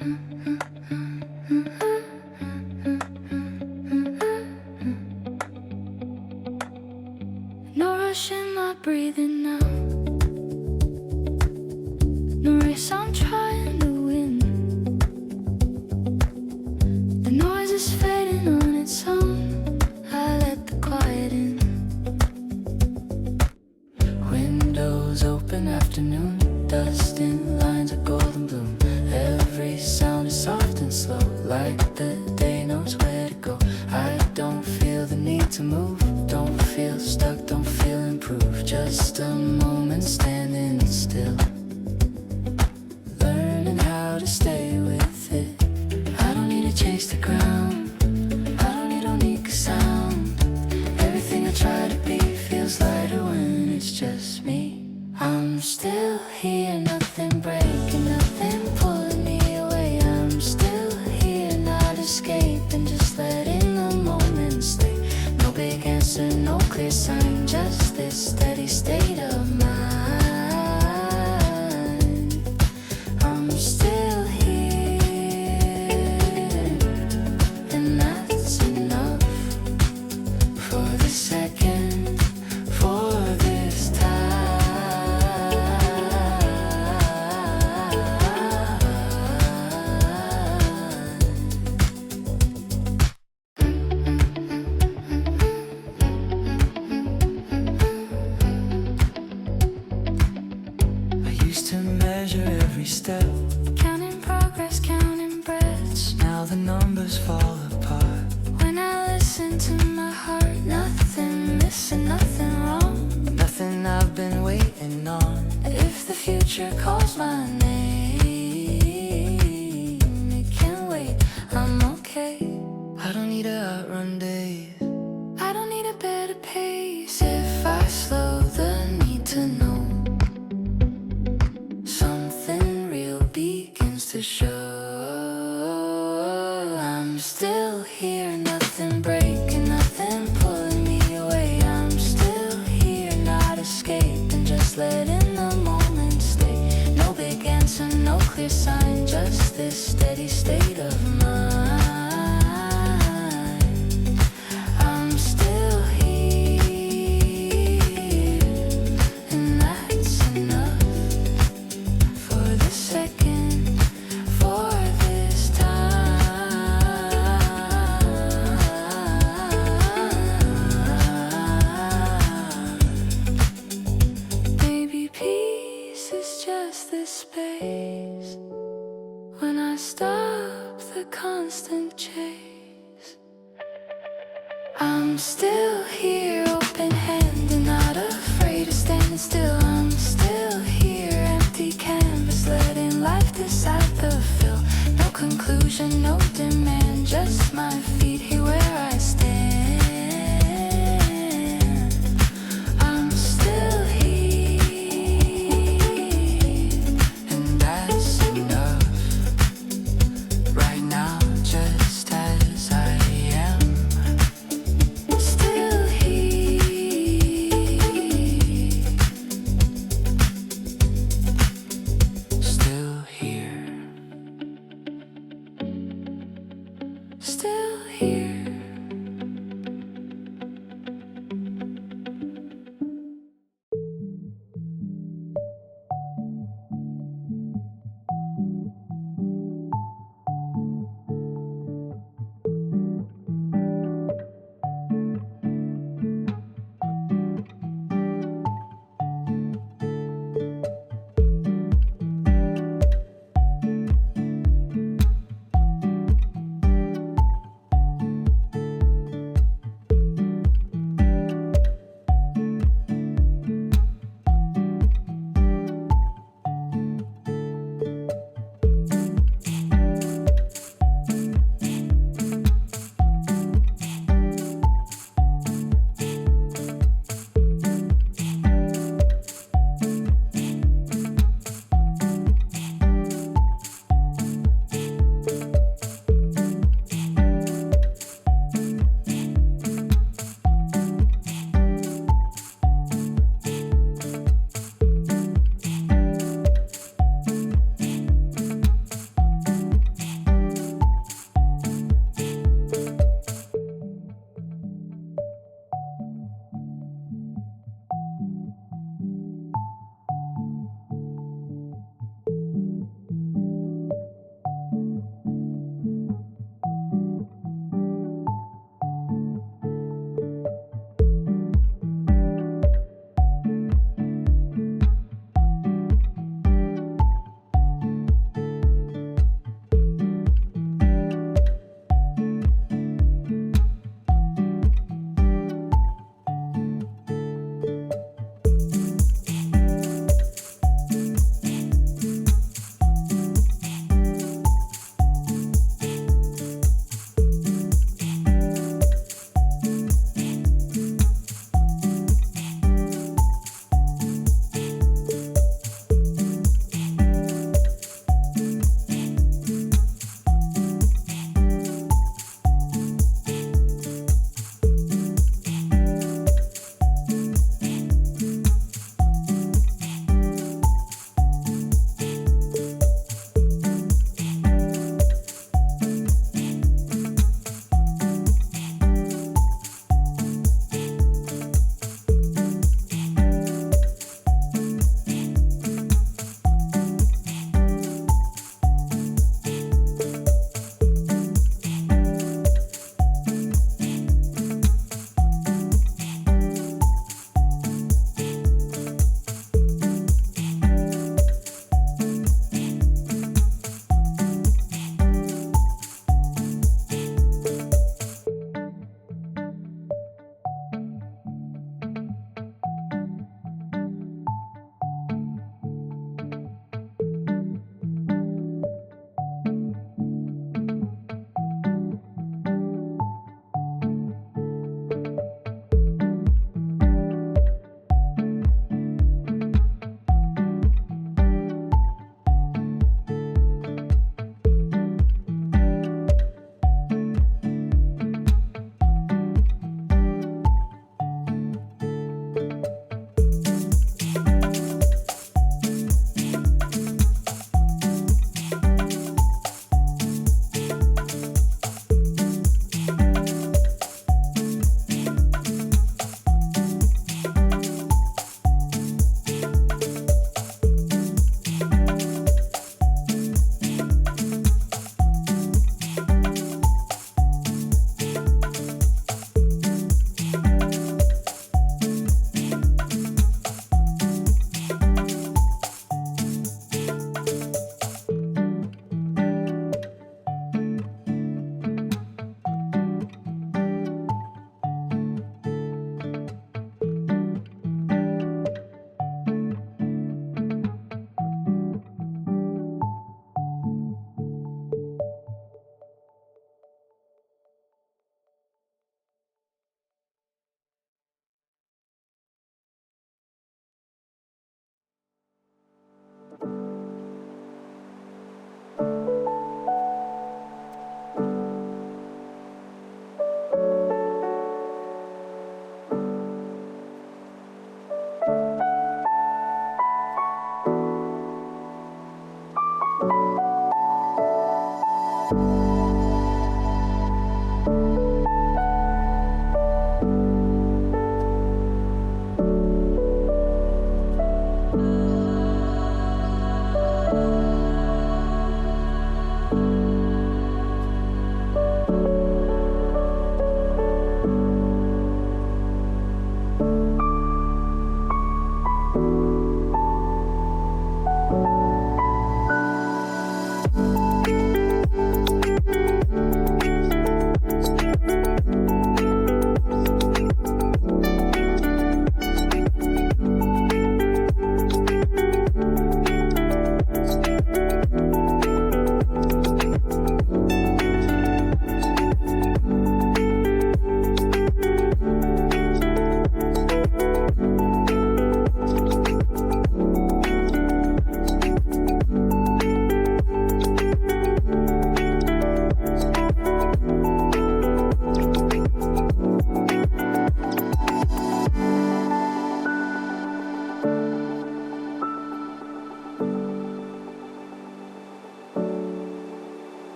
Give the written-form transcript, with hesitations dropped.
No rush in my breathing now. No race I'm trying to win. The noise is fading on its own. I let the quiet in. Windows open, afternoon, dust in lines of golden bloom. Every sound is soft and slow, like the day knows where to go. I don't feel the need to move, don't feel stuck, don't feel improved. Just a moment standing still, learning how to stay with it. I don't need to chase the ground, I don't need unique sound. Everything I try to be feels lighter when it's just me. I'm still here, nothing breaking, nothing pulling me away. I'm still here, not escaping, just letting the moment stay. No big answer, no clear sign, just this steady state of mind. I'm still here, and that's enough for this second, for this time. I used to measure every step, counting progress, counting breaths. Now the numbers fall apart. When I listen to my heart, nothing missing, nothing wrong, nothing I've been waiting on. If the future calls my name, it can wait, I'm okay. I don't need to outrun days, I don't need a better pace. If I slow the need to know, something real begins to show. I'm still here, nothing breaking, nothing pulling me away. I'm still here, not escaping, just letting the moment stay. No big answer, no clear sign, just this steady state of mind. I'm still here, and that's enough for this second, for this time. Maybe peace is just this space when I stop the constant chase. I'm still here, open handed, not afraid of standing still. I'm still here, empty canvas, letting life decide the fill. No conclusion, no demand, just my feet here where I stand.